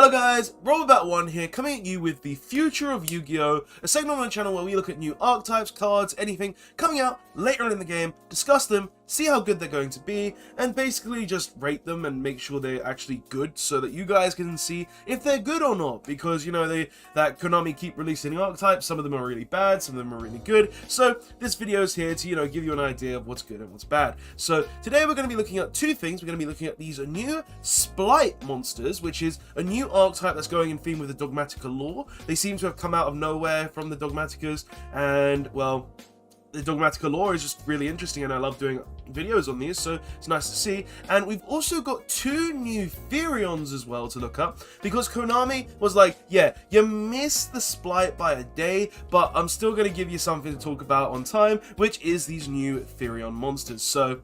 Hello guys, Robert1 here, coming at you with the future of Yu-Gi-Oh! A segment on my channel where we look at new archetypes, cards, anything coming out later on in the game, discuss them, see how good they're going to be, and basically just rate them and make sure they're actually good so that you guys can see if they're good or not. Because, you know, that Kjonami keep releasing archetypes, some of them are really bad, some of them are really good. So this video is here to, you know, give you an idea of what's good and what's bad. So today we're going to be looking at two things. We're going to be looking at these new Splight monsters, which is a new archetype that's going in theme with the Dogmatica lore. They seem to have come out of nowhere from the Dogmaticas, and, well, the Dogmatica lore is just really interesting, and I love doing videos on these, so it's nice to see. And we've also got two new Therions as well to look up, because Kjonami was like, yeah, you missed the Splight by a day, but I'm still going to give you something to talk about on time, which is these new Therion monsters. So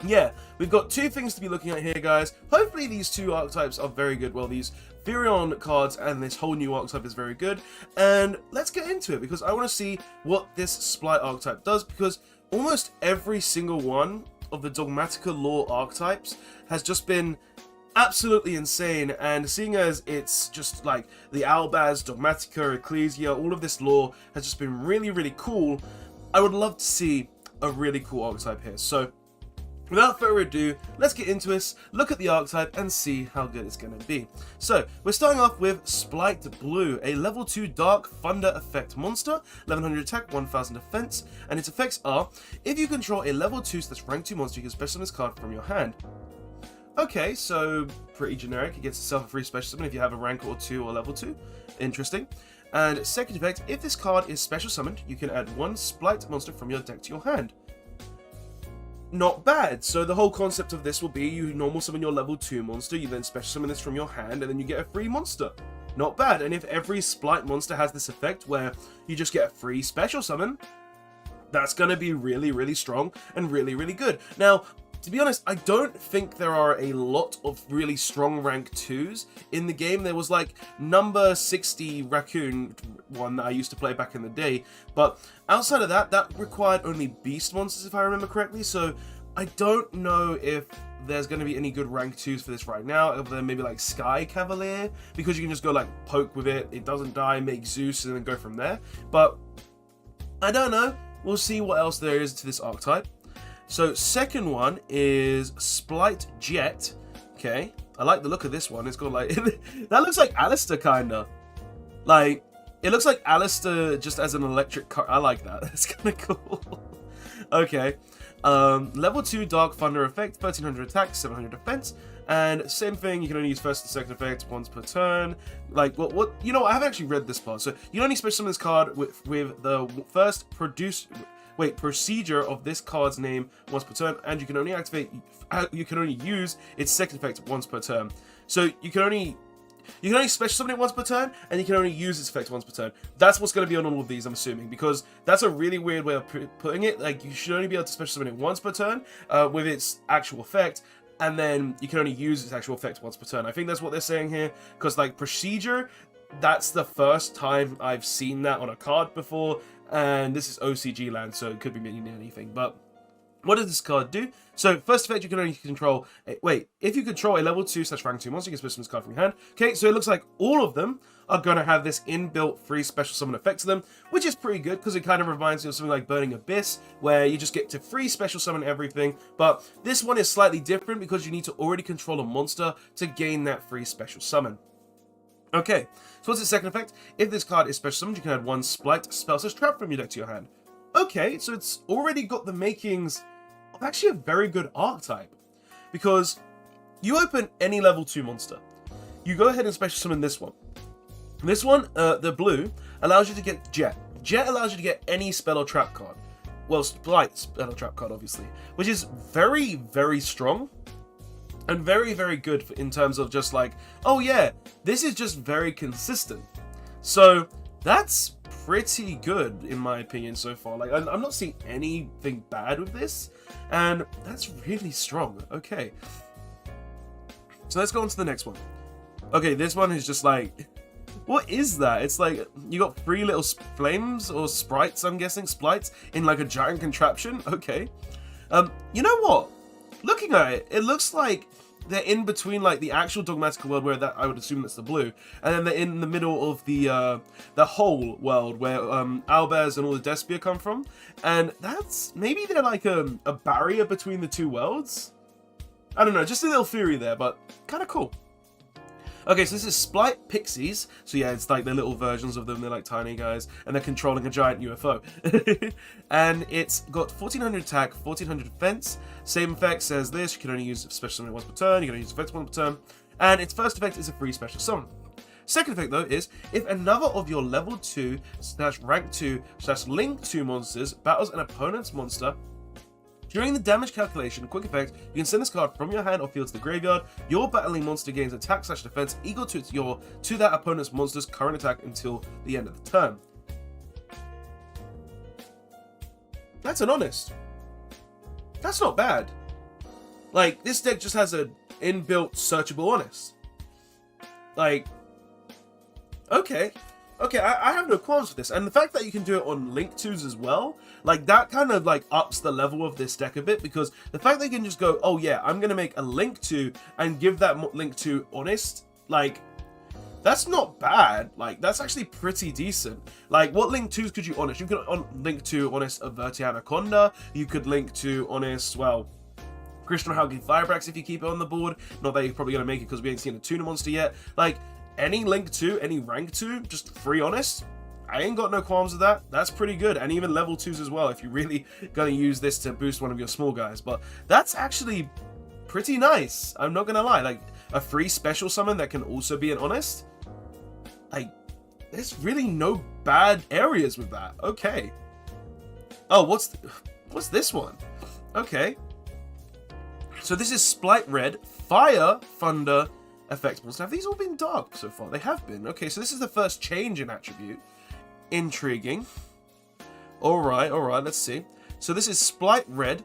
yeah, we've got two things to be looking at here, guys. Hopefully these two archetypes are very good. Well, these Therion cards and this whole new archetype is very good. And let's get into it, because I want to see what this Splight archetype does, because almost every single one of the Dogmatica lore archetypes has just been absolutely insane. And seeing as it's just like the Albaz, Dogmatica, Ecclesia, all of this lore has just been really, really cool, I would love to see a really cool archetype here. So without further ado, let's get into this, look at the archetype, and see how good it's going to be. So, we're starting off with Splight Blue, a level 2 Dark Thunder effect monster, 1100 attack, 1000 defense, and its effects are, if you control a level 2 / rank 2 monster, you can special summon this card from your hand. Okay, so pretty generic. It gets itself a free special summon if you have a rank or 2 or level 2. Interesting. And second effect, if this card is special summoned, you can add one Splight monster from your deck to your hand. Not bad. So the whole concept of this will be you normal summon your level 2 monster, you then special summon this from your hand, and then you get a free monster. Not bad. And if every Splight monster has this effect where you just get a free special summon, that's going to be really, really strong and really, really good. Now, to be honest, I don't think there are a lot of really strong rank 2s in the game. There was like number 60 Raccoon one that I used to play back in the day, but outside of that, that required only beast monsters if I remember correctly, so I don't know if there's going to be any good rank 2s for this right now, other than maybe like Sky Cavalier, because you can just go like poke with it, it doesn't die, make Zeus, and then go from there. But I don't know, we'll see what else there is to this archetype. So second one is Splight Jet. Okay, I like the look of this one. It's got like that looks like Alistair kinda. Like it looks like Alistair just as an electric car. I like that. That's kind of cool. Okay, level 2 Dark Thunder effect, 1300 attack, 700 defense, and same thing. You can only use first and second effect once per turn. Like what? You know, I haven't actually read this part, so you only special summon this card with the first procedure of this card's name once per turn, and you can only use its second effect once per turn. So you can only special summon it once per turn, and you can only use its effect once per turn. That's what's going to be on all of these, I'm assuming, because that's a really weird way of putting it. Like, you should only be able to special summon it once per turn with its actual effect, and then you can only use its actual effect once per turn. I think that's what they're saying here, because like procedure, that's the first time I've seen that on a card before, and this is OCG land, so it could be meaning anything. But what does this card do? So first effect, you can only control if you control a level 2 / rank 2 monster, you can special summon this card from your hand. Okay, so it looks like all of them are going to have this inbuilt free special summon effect to them, which is pretty good, because it kind of reminds me of something like Burning Abyss, where you just get to free special summon everything. But this one is slightly different, because you need to already control a monster to gain that free special summon. Okay, so what's its second effect? If this card is special summoned, you can add one Splight spell / trap from your deck to your hand. Okay, so it's already got the makings of actually a very good archetype, because you open any level 2 monster, you go ahead and special summon this one. This one, the blue, allows you to get Jet. Jet allows you to get any spell or trap card. Well, Splight spell or trap card, obviously, which is very, very strong. And very, very good in terms of just like, oh yeah, this is just very consistent. So that's pretty good in my opinion so far. Like, I'm not seeing anything bad with this, and that's really strong. Okay, so let's go on to the next one. Okay, this one is just like, what is that? It's like you got 3 little flames or sprites, I'm guessing, splites in like a giant contraption. Okay, you know what? Looking at it, it looks like they're in between like the actual dogmatical world where that I would assume that's the blue, and then they're in the middle of the whole world where owlbears and all the Despia come from, and that's maybe they're like a barrier between the two worlds. I don't know, just a little theory there, but kind of cool. Okay, so this is Splight Pixies. So yeah, it's like the little versions of them. They're like tiny guys, and they're controlling a giant UFO. And it's got 1400 attack, 1400 defense. Same effects as this. You can only use special summon once per turn. You can only use effects once per turn. And its first effect is a free special summon. Second effect though is if another of your level 2/rank 2/link 2 monsters battles an opponent's monster. During the damage calculation, quick effect, you can send this card from your hand or field to the graveyard. Your battling monster gains attack/defense equal to that opponent's monster's current attack until the end of the turn. That's an honest. That's not bad. Like, this deck just has an inbuilt searchable honest. Like, okay. Okay, I have no qualms with this, and the fact that you can do it on Link 2s as well, like, that kind of, like, ups the level of this deck a bit, because the fact that you can just go, oh yeah, I'm gonna make a Link 2 and give that Link 2 honest, like, that's not bad. Like, that's actually pretty decent. Like, what Link 2s could you honest? You could Link 2 honest Averti Anaconda, you could Link 2 honest, well, Crystal Haugen Firebrax if you keep it on the board. Not that you're probably gonna make it because we ain't seen a tuna monster yet. Like, any Link 2, any rank 2, just free honest, I ain't got no qualms with that. That's pretty good. And even level 2s as well, if you're really gonna use this to boost one of your small guys. But that's actually pretty nice. I'm not gonna lie. Like, a free special summon that can also be an honest, like, there's really no bad areas with that. Okay. Oh, what's this one? Okay. So this is Splight Red, Fire, Thunder, effect monster. Have these all been dark so far? They have been. Okay, so this is the first change in attribute. Intriguing. Alright, let's see. So this is Splight Red,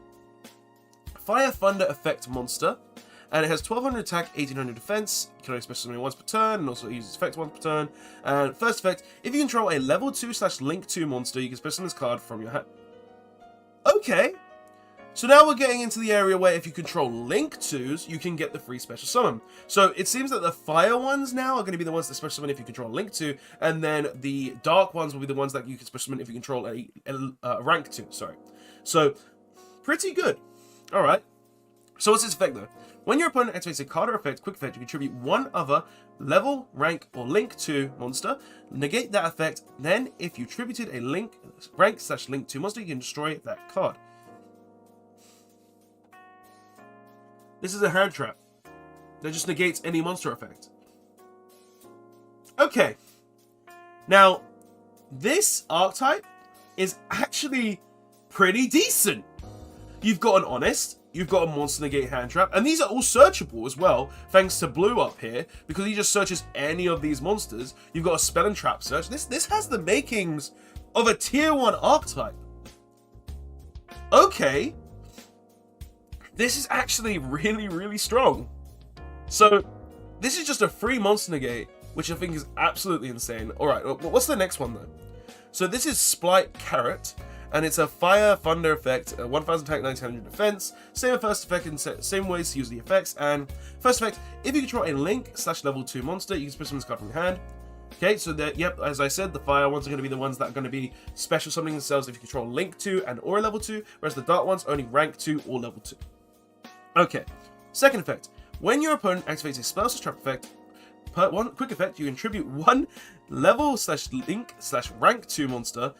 Fire Thunder effect monster, and it has 1200 attack, 1800 defense. You can only special summon once per turn, and also uses effect once per turn. And first effect, if you control a level 2/Link 2 monster, you can special summon this card from your hand. Okay. So now we're getting into the area where if you control Link 2s, you can get the free special summon. So it seems that the fire ones now are going to be the ones that special summon if you control Link 2, and then the dark ones will be the ones that you can special summon if you control a rank 2, sorry. So, pretty good. Alright. So what's its effect though? When your opponent activates a card or effect, quick effect, you contribute one other level, rank, or Link 2 monster, negate that effect, then if you tributed a rank/Link 2 monster, you can destroy that card. This is a hand trap that just negates any monster effect. Okay. Now, this archetype is actually pretty decent. You've got an honest, you've got a monster negate hand trap, and these are all searchable as well, thanks to Blue up here, because he just searches any of these monsters. You've got a spell and trap search. This has the makings of a tier 1 archetype. Okay. This is actually really, really strong. So, this is just a free monster negate, which I think is absolutely insane. Alright, what's the next one though? So this is Splight Carrot, and it's a Fire Thunder effect, 1000 attack, 1900 defense, same first effect in same ways to use the effects, and first effect, if you control a Link/level 2 monster, you can special summon this card from your hand. Okay, so yep, as I said, the fire ones are going to be the ones that are going to be special summoning themselves if you control Link 2 and or level 2, whereas the dark ones only rank 2 or level 2. Okay, second effect. When your opponent activates a spell/trap effect, per one quick effect, you contribute one level/link/rank 2 monster,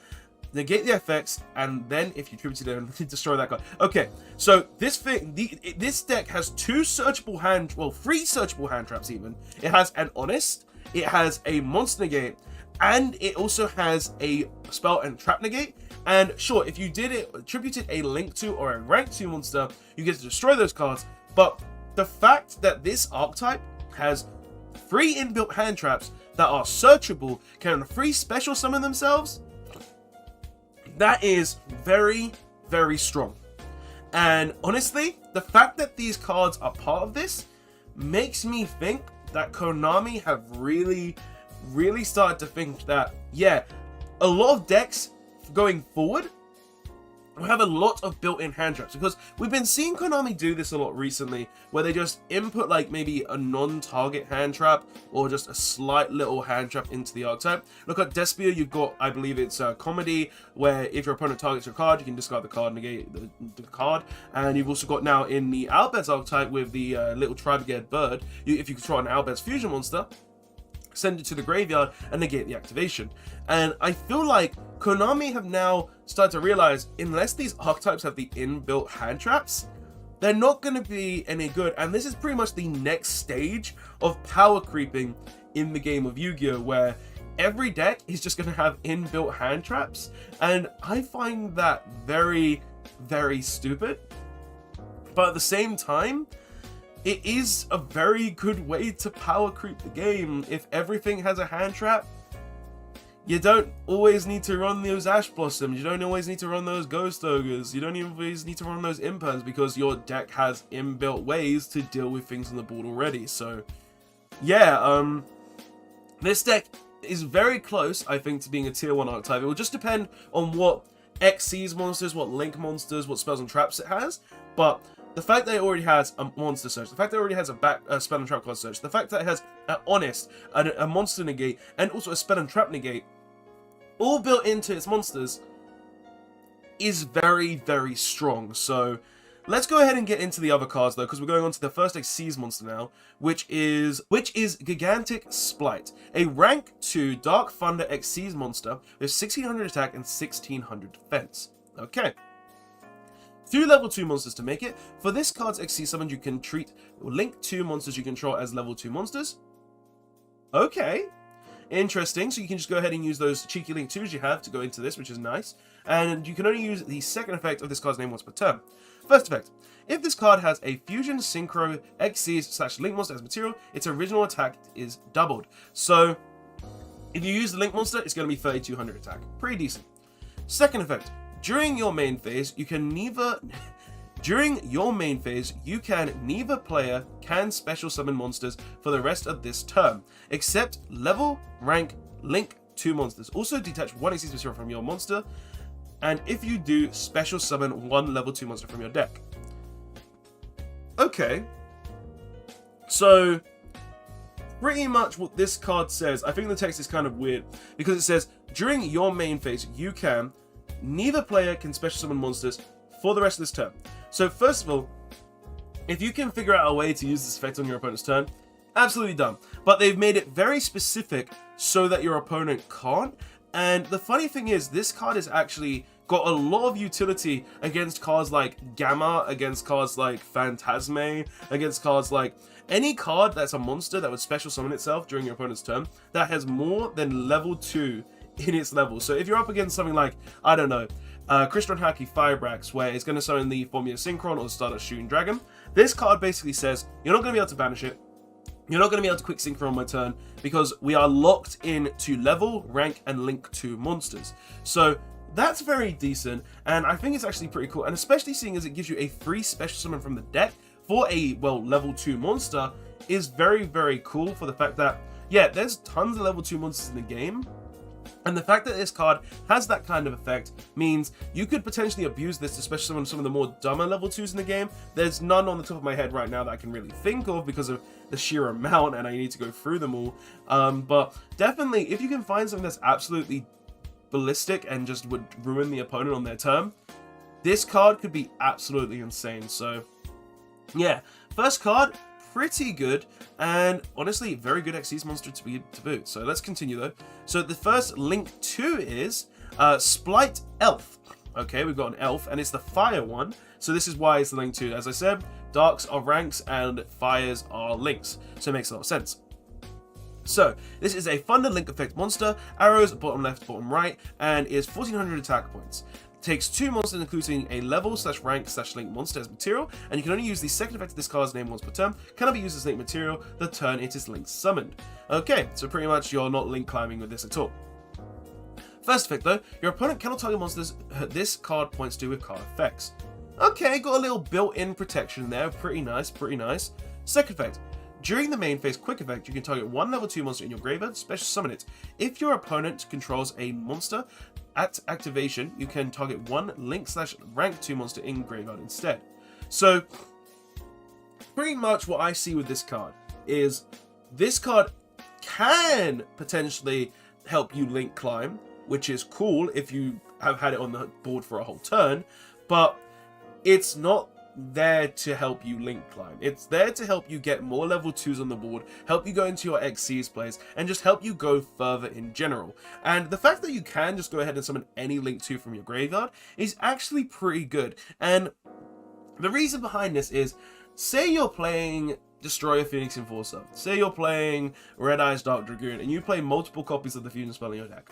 negate the effects, and then if you tributed it, destroy that card. Okay, so this deck has two searchable three searchable hand traps even. It has an honest, it has a monster negate, and it also has a spell and trap negate. And sure, if you attributed a Link 2 or a rank 2 monster, you get to destroy those cards. But the fact that this archetype has 3 inbuilt hand traps that are searchable, can free special summon themselves, that is very, very strong. And honestly, the fact that these cards are part of this makes me think that Konami have really, really started to think that, yeah, a lot of decks going forward we have a lot of built-in hand traps, because we've been seeing Konami do this a lot recently, where they just input like maybe a non-target hand trap or just a slight little hand trap into the archetype. Look at Despia, you've got, I believe it's Comedy, where if your opponent targets your card, you can discard the card, negate the card. And you've also got now in the Albez archetype with the little tri-brigade bird, if you control an Albez fusion monster, send it to the graveyard and negate the activation. And I feel like Konami have now started to realize, unless these archetypes have the inbuilt hand traps, they're not going to be any good. And this is pretty much the next stage of power creeping in the game of Yu-Gi-Oh, where every deck is just going to have inbuilt hand traps. And I find that very, very stupid. But at the same time, it is a very good way to power creep the game. If everything has a hand trap, you don't always need to run those Ash Blossoms, you don't always need to run those Ghost Ogres, you don't always need to run those Imperns, because your deck has inbuilt ways to deal with things on the board already. So yeah, this deck is very close, I think, to being a tier 1 archetype. It will just depend on what Xyz monsters, what Link monsters, what spells and traps it has, but the fact that it already has a monster search, the fact that it already has a spell and trap card search, the fact that it has an honest, a monster negate, and also a spell and trap negate, all built into its monsters, is very, very strong. So let's go ahead and get into the other cards though, because we're going on to the first Xyz monster now, which is Gigantic Splight, a rank 2 Dark Thunder Xyz monster with 1600 attack and 1600 defense. Okay. 2 level 2 monsters to make it. For this card's Xyz summon, you can treat Link 2 monsters you control as level 2 monsters. Okay. Interesting. So you can just go ahead and use those cheeky Link 2s you have to go into this, which is nice. And you can only use the second effect of this card's name once per turn. First effect. If this card has a Fusion Synchro Xyz / Link monster as material, its original attack is doubled. So if you use the Link monster, it's going to be 3200 attack. Pretty decent. Second effect. During your main phase, neither player can special summon monsters for the rest of this turn, except level, rank, Link 2 monsters. Also detach 1 Xyz material from your monster, and if you do, special summon 1 level 2 monster from your deck. Okay. So pretty much what this card says, I think the text is kind of weird, because it says, during your main phase, neither player can special summon monsters for the rest of this turn. So first of all, if you can figure out a way to use this effect on your opponent's turn, absolutely done. But they've made it very specific so that your opponent can't. And the funny thing is, this card has actually got a lot of utility against cards like Gamma, against cards like Phantasme, against cards like any card that's a monster that would special summon itself during your opponent's turn that has more than level 2 in its level. So if you're up against something like, I don't know, Crystron Haki Firebrax, where it's going to summon the Formula Synchron or Stardust Shooting Dragon, this card basically says, you're not going to be able to banish it, you're not going to be able to quick Synchron on my turn, because we are locked in to level, rank, and Link 2 monsters. So that's very decent, and I think it's actually pretty cool, and especially seeing as it gives you a free special summon from the deck for a, well, level 2 monster, is very, very cool for the fact that, yeah, there's tons of level 2 monsters in the game. And the fact that this card has that kind of effect means you could potentially abuse this, especially on some of the more dumber level 2s in the game. There's none on the top of my head right now that I can really think of because of the sheer amount, and I need to go through them all. But definitely, if you can find something that's absolutely ballistic and just would ruin the opponent on their turn, this card could be absolutely insane. So yeah, first card, pretty good, and honestly, very good Xyz monster to boot. So let's continue though. So the first Link 2 is Splight Elf. Okay, we've got an elf, and it's the fire one. So this is why it's the Link 2. As I said, darks are ranks and fires are links. So it makes a lot of sense. So this is a Thunder Link effect monster, arrows bottom left, bottom right, and is 1400 attack points. Takes 2 monsters, including a level / rank / Link monster as material, and you can only use the second effect of this card's name once per turn. Cannot be used as Link material the turn it is Link summoned. Okay, so pretty much you're not Link climbing with this at all. First effect though, your opponent cannot target monsters this card points to with card effects. Okay, got a little built-in protection there, pretty nice, pretty nice. Second effect, during the main phase quick effect, you can target 1 level 2 monster in your graveyard, special summon it. If your opponent controls a monster at activation, you can target one link/rank 2 monster in graveyard instead. So, pretty much what I see with this card is this card can potentially help you link climb, which is cool if you have had it on the board for a whole turn, but it's not there to help you link climb. It's there to help you get more level 2s on the board, help you go into your XC's plays, and just help you go further in general. And the fact that you can just go ahead and summon any link 2 from your graveyard is actually pretty good. And the reason behind this is, say you're playing Destroyer Phoenix Enforcer, say you're playing Red Eyes Dark Dragoon, and you play multiple copies of the fusion spell in your deck.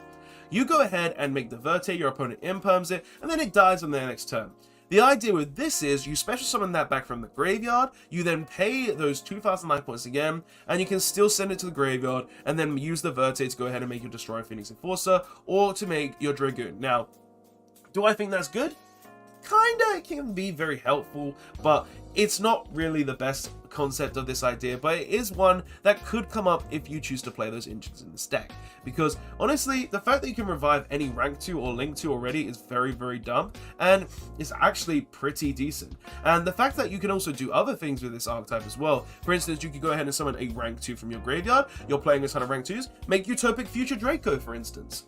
You go ahead and make the Verte, your opponent imperms it, and then it dies on their next turn. The idea with this is you special summon that back from the graveyard, you then pay those 2,000 life points again, and you can still send it to the graveyard, and then use the Verte to go ahead and make your Destroyer Phoenix Enforcer, or to make your Dragoon. Now, do I think that's good? Kinda, it can be very helpful, but it's not really the best concept of this idea, but it is one that could come up if you choose to play those engines in this deck. Because honestly, the fact that you can revive any rank 2 or link 2 already is very, very dumb, and it's actually pretty decent. And the fact that you can also do other things with this archetype as well. For instance, you could go ahead and summon a rank 2 from your graveyard, you're playing a ton of rank 2s, make Utopic Future Draco, for instance.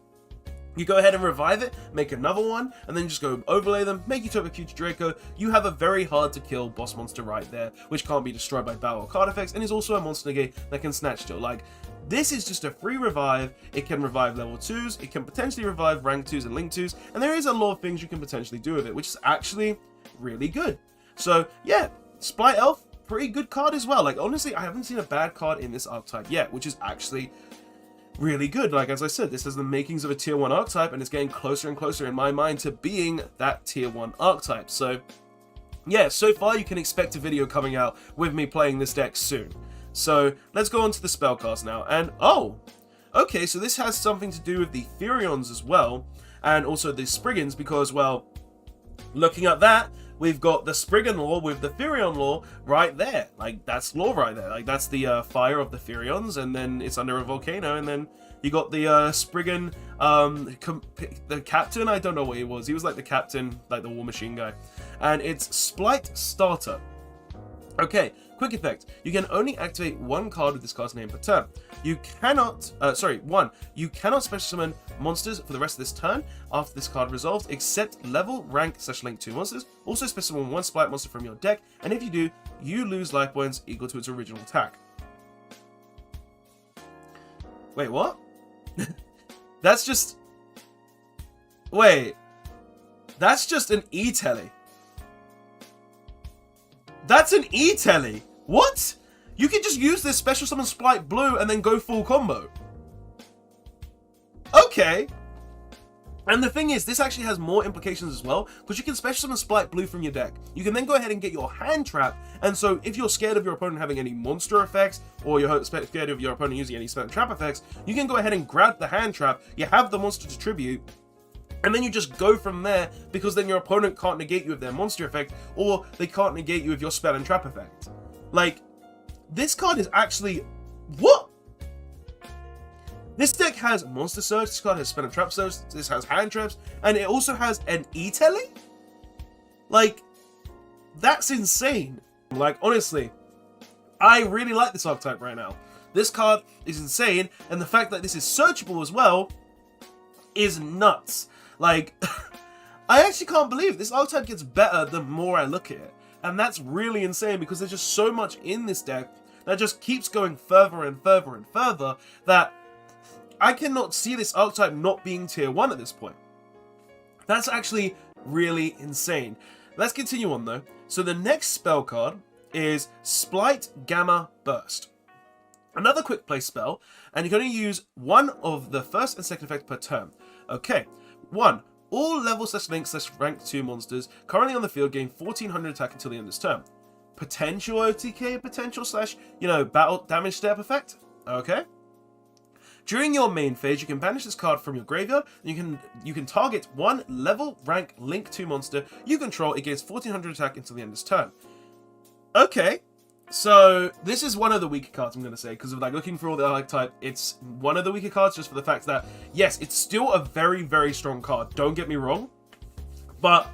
You go ahead and revive it, make another one, and then just go overlay them, make Utopic Future Draco. You have a very hard to kill boss monster right there, which can't be destroyed by battle or card effects, and is also a monster negate that can snatch steal. Like, this is just a free revive. It can revive level 2s, it can potentially revive rank 2s and link 2s, and there is a lot of things you can potentially do with it, which is actually really good. So yeah, Splight Elf, pretty good card as well. Like, honestly, I haven't seen a bad card in this archetype yet, which is actually really good. Like, as I said, this has the makings of a tier 1 archetype, and it's getting closer and closer in my mind to being that tier 1 archetype. So yeah, so far you can expect a video coming out with me playing this deck soon. So let's go on to the spellcast now. And oh, okay, so this has something to do with the Therions as well, and also the Spriggans, because, well, looking at that, we've got the Spriggan lore with the Therion lore right there. Like, that's lore right there. Like, that's the fire of the Therions, and then it's under a volcano, and then you got the Spriggan, the captain, I don't know what he was. He was like the captain, like the war machine guy. And it's Splight Starter. Okay, quick effect. You can only activate one card with this card's name per turn. You cannot, you cannot special summon monsters for the rest of this turn after this card resolves, except level, rank, /link 2 monsters. Also special summon one Splight monster from your deck, and if you do, you lose life points equal to its original attack. Wait, what? That's just... Wait. That's just an E-Telly. That's an E-Telly. What? You can just use this special summon Splight Blue and then go full combo. Okay. And the thing is, this actually has more implications as well, because you can special summon Splight Blue from your deck. You can then go ahead and get your hand trap, and so if you're scared of your opponent having any monster effects, or you're scared of your opponent using any spell trap effects, you can go ahead and grab the hand trap, you have the monster to tribute, and then you just go from there, because then your opponent can't negate you with their monster effect, or they can't negate you with your spell and trap effect. Like, this card is actually... What? This deck has Monster Surge, this card has Spell and Trap Surge, this has Hand Traps, and it also has an E-Telly? Like, that's insane. Like, honestly, I really like this archetype right now. This card is insane, and the fact that this is searchable as well is nuts. Like, I actually can't believe it. This archetype gets better the more I look at it. And that's really insane, because there's just so much in this deck that just keeps going further and further and further that I cannot see this archetype not being tier 1 at this point. That's actually really insane. Let's continue on though. So the next spell card is Splight Gamma Burst. Another quick play spell, and you're going to use one of the first and second effect per turn. Okay, 1. All level /link/rank 2 monsters currently on the field gain 1400 attack until the end of this turn. Potential OTK, potential / battle damage step effect. Okay. During your main phase, you can banish this card from your graveyard, and you can target one level, rank, link 2 monster you control. It gains 1400 attack until the end of this turn. Okay. So this is one of the weaker cards, I'm going to say, because of like looking through all the archetype, it's one of the weaker cards just for the fact that, yes, it's still a very, very strong card, don't get me wrong, but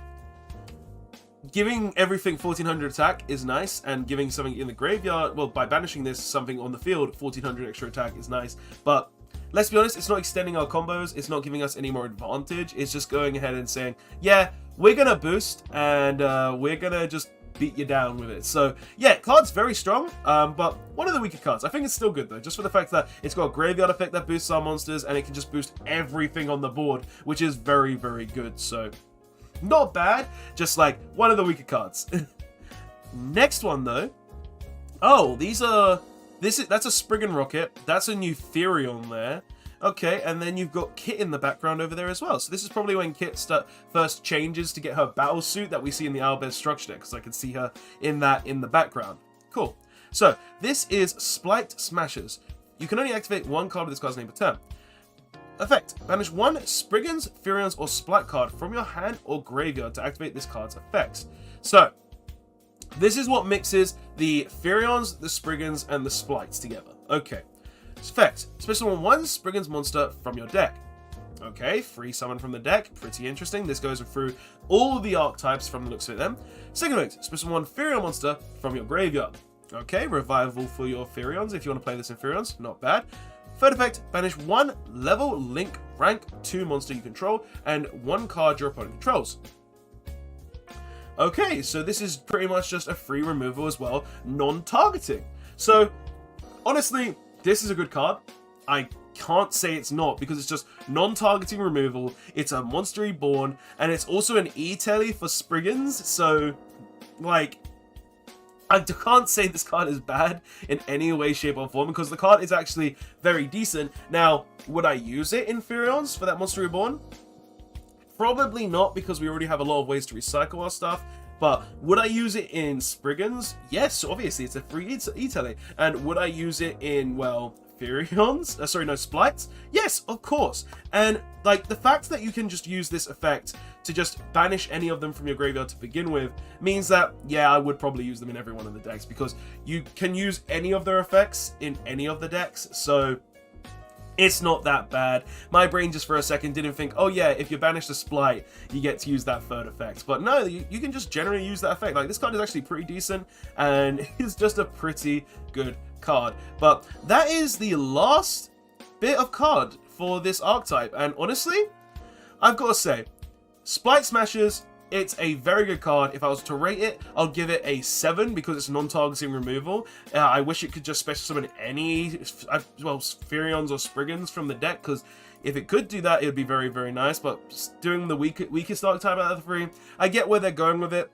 giving everything 1400 attack is nice, and giving something in the graveyard, well, by banishing this, something on the field, 1400 extra attack is nice, but let's be honest, it's not extending our combos, it's not giving us any more advantage, it's just going ahead and saying, yeah, we're going to boost, and we're going to just beat you down with it. So yeah, card's very strong, but one of the weaker cards. I think it's still good though, just for the fact that it's got a graveyard effect that boosts our monsters, and it can just boost everything on the board, which is very, very good. So not bad, just like one of the weaker cards. Next one though. Oh, that's a Spriggan Rocket. That's a new Therion there. Okay, and then you've got Kit in the background over there as well. So this is probably when Kit first changes to get her battle suit that we see in the Owlbear's structure deck, because I can see her in the background. Cool. So this is Splight Smashers. You can only activate one card with this card's name per turn. Effect: banish one Spriggan's, Therions, or Splight card from your hand or graveyard to activate this card's effects. So this is what mixes the Therions, the Spriggans, and the Splites together. Okay. Effect: special summon one Spriggan's monster from your deck. Okay, free summon from the deck, pretty interesting. This goes through all the archetypes from the looks of it then. Second effect: special summon one Therion monster from your graveyard. Okay, revival for your Therions if you want to play this in Therions, not bad. Third effect: banish one level, link, rank 2 monster you control, and one card your opponent controls. Okay, so this is pretty much just a free removal as well, non-targeting. So, honestly, this is a good card. I can't say it's not, because it's just non-targeting removal, it's a Monster Reborn, and it's also an E-Telly for Spriggans, so, like, I can't say this card is bad in any way, shape, or form, because the card is actually very decent. Now, would I use it in Therions for that Monster Reborn? Probably not, because we already have a lot of ways to recycle our stuff. But would I use it in Spriggans? Yes, obviously, it's a free E-Telly. And would I use it in, well, Therions? Sorry, no, Splites? Yes, of course. And, like, the fact that you can just use this effect to just banish any of them from your graveyard to begin with means that, yeah, I would probably use them in every one of the decks, because you can use any of their effects in any of the decks, so it's not that bad. My brain just for a second didn't think, oh yeah, if you banish the Splight, you get to use that third effect. But no, you can just generally use that effect. Like, this card is actually pretty decent, and it's just a pretty good card. But that is the last bit of card for this archetype, and honestly, I've got to say, Splight Smashers, it's a very good card. If I was to rate it, I'll give it a 7 because it's non-targeting removal. I wish it could just special summon any, well, Therions or Spriggans from the deck, because if it could do that, it would be very, very nice. But doing the weakest archetype out of the 3, I get where they're going with it.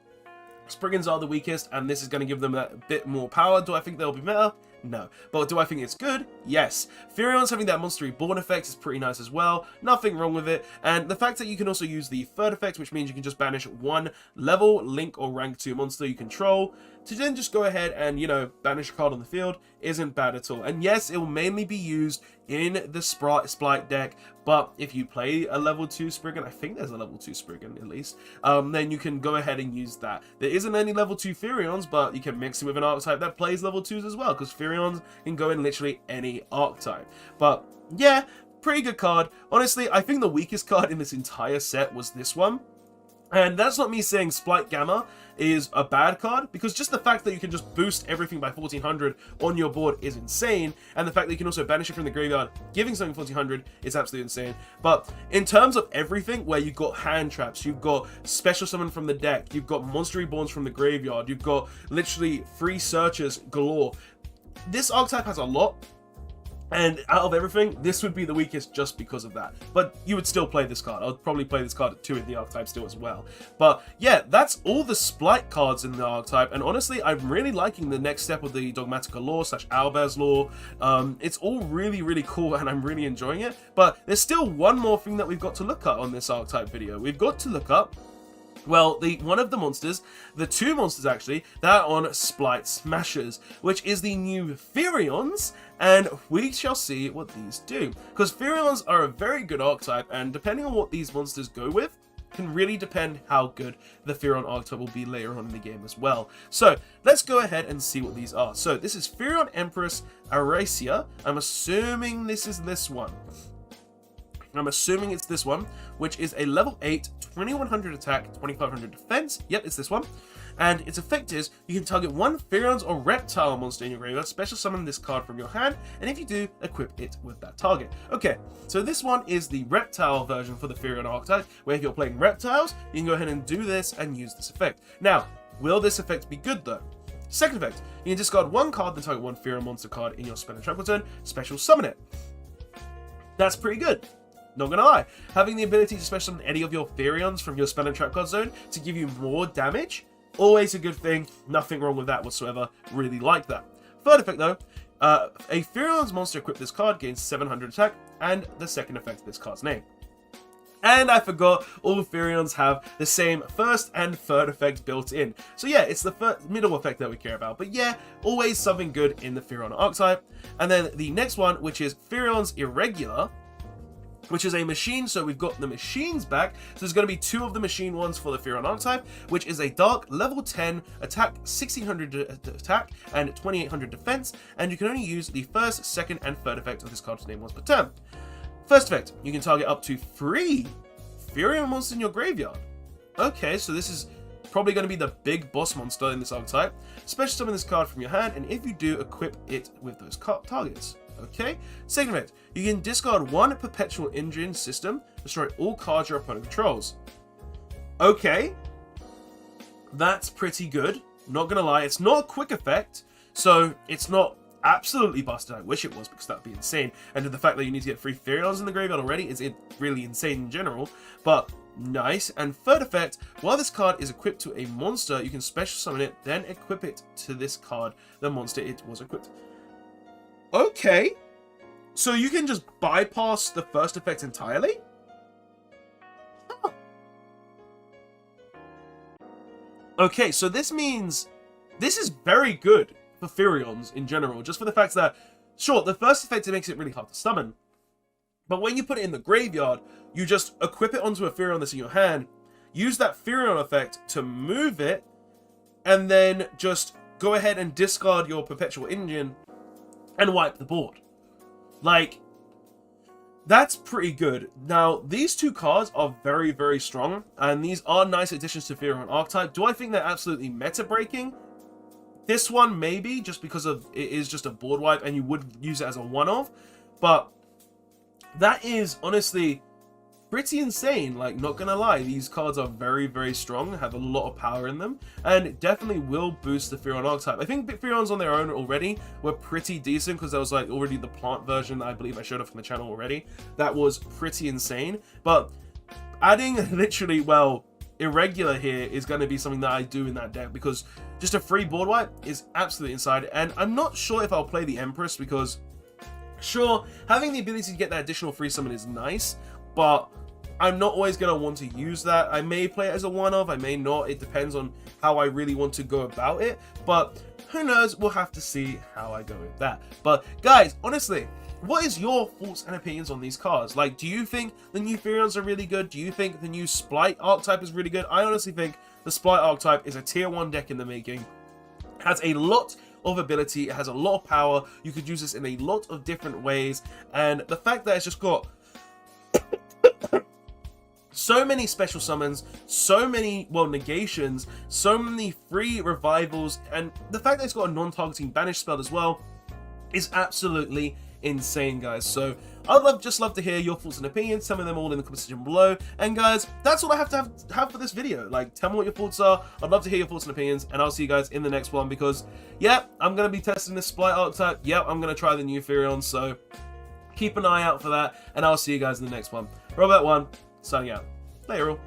Spriggans are the weakest, and this is going to give them that bit more power. Do I think they'll be better? No. But do I think it's good? Yes. Therions having that Monster Reborn effect is pretty nice as well. Nothing wrong with it. And the fact that you can also use the third effect, which means you can just banish one level, link, or rank 2 monster you control, to then just go ahead and, you know, banish a card on the field, isn't bad at all. And yes, it will mainly be used in the Splight deck, but if you play a level 2 Spriggan, I think there's a level 2 Spriggan at least, then you can go ahead and use that. There isn't any level 2 Therions, but you can mix it with an archetype that plays level 2s as well, because Therions can go in literally any archetype. But yeah, pretty good card. Honestly, I think the weakest card in this entire set was this one. And that's not me saying Splight Gamma is a bad card, because just the fact that you can just boost everything by 1400 on your board is insane, and the fact that you can also banish it from the graveyard, giving something 1400 is absolutely insane. But in terms of everything, where you've got hand traps, you've got special summon from the deck, you've got Monster Reborns from the graveyard, you've got literally free searches galore, this archetype has a lot. And out of everything, this would be the weakest just because of that. But you would still play this card. I would probably play this card at 2 in the archetype still as well. But yeah, that's all the Splight cards in the archetype. And honestly, I'm really liking the next step of the Dogmatica lore / Owlbear's lore. It's all really, really cool, and I'm really enjoying it. But there's still one more thing that we've got to look at on this archetype video. We've got to look up, well, one of the monsters, the 2 monsters actually, that are on Splight Smashers, which is the new Therions, and we shall see what these do. Because Therions are a very good archetype, and depending on what these monsters go with, can really depend how good the Therion archetype will be later on in the game as well. So let's go ahead and see what these are. So this is Therion Empress Aracia. I'm assuming this is this one. I'm assuming it's this one, which is a level 8, 2100 attack, 2500 defense. Yep, it's this one. And its effect is, you can target one Therions or Reptile monster in your graveyard, special summon this card from your hand, and if you do, equip it with that target. Okay, so this one is the Reptile version for the Therion archetype, where if you're playing Reptiles, you can go ahead and do this and use this effect. Now, will this effect be good though? Second effect, you can discard one card, then target one Therion monster card in your spell and trap card turn, special summon it. That's pretty good. Not gonna lie. Having the ability to special summon any of your Therions from your spell and trap card zone to give you more damage, always a good thing. Nothing wrong with that whatsoever. Really like that. Third effect though, a Therion's monster equipped this card gains 700 attack, and the second effect of this card's name. And I forgot, all Therions have the same first and third effect built in. So yeah, it's the middle effect that we care about. But yeah, always something good in the Therion archetype. And then the next one, which is Therion's Irregular, which is a machine, so we've got the machines back. So there's going to be 2 of the machine ones for the Therion archetype, which is a dark level 10 attack, 1600 attack, and 2800 defense, and you can only use the first, second, and third effect of this card's name once per turn. First effect, you can target up to 3 Therion monsters in your graveyard. Okay, so this is probably going to be the big boss monster in this archetype. Special summon this card from your hand, and if you do, equip it with those targets. Okay, second effect, you can discard one Perpetual Engine system, destroy all cards your opponent controls. Okay, that's pretty good. Not gonna lie, it's not a quick effect, so it's not absolutely busted. I wish it was, because that would be insane. And the fact that you need to get 3 Therions in the graveyard already is really insane in general, but nice. And third effect, while this card is equipped to a monster, you can special summon it, then equip it to this card, the monster it was equipped. Okay, so you can just bypass the first effect entirely? Huh. Okay, so this means this is very good for Therions in general, just for the fact that, sure, the first effect, it makes it really hard to summon, but when you put it in the graveyard, you just equip it onto a Therion that's in your hand, use that Therion effect to move it, and then just go ahead and discard your Perpetual Engine and wipe the board. Like, that's pretty good. Now, these 2 cards are very, very strong, and these are nice additions to Therion archetype. Do I think they're absolutely meta-breaking? This one, maybe, just because of it is just a board wipe, and you would use it as a one-off, but that is, honestly, pretty insane. Like, not gonna lie, these cards are very, very strong, have a lot of power in them, and it definitely will boost the Therion archetype. I think Therions on their own already were pretty decent, because there was like already the plant version that I believe I showed off on the channel already. That was pretty insane, but adding literally, well, Irregular here is going to be something that I do in that deck, because just a free board wipe is absolutely inside. And I'm not sure if I'll play the Empress, because sure, having the ability to get that additional free summon is nice, but I'm not always going to want to use that. I may play it as a one-off, I may not. It depends on how I really want to go about it. But who knows? We'll have to see how I go with that. But guys, honestly, what is your thoughts and opinions on these cards? Like, do you think the new Therions are really good? Do you think the new Splight archetype is really good? I honestly think the Splight archetype is a tier 1 deck in the making. Has a lot of ability, it has a lot of power. You could use this in a lot of different ways. And the fact that it's just got so many special summons, so many, well, negations, so many free revivals, and the fact that it's got a non-targeting banish spell as well is absolutely insane, guys. So I'd just love to hear your thoughts and opinions. Some of them all in the comment section below. And guys, that's all I have to have for this video. Like, tell me what your thoughts are. I'd love to hear your thoughts and opinions, and I'll see you guys in the next one, because yeah, I'm gonna be testing this Splight archetype. Yeah, I'm gonna try the new Therion, so keep an eye out for that, and I'll see you guys in the next one. Robert1 signing out. Later all.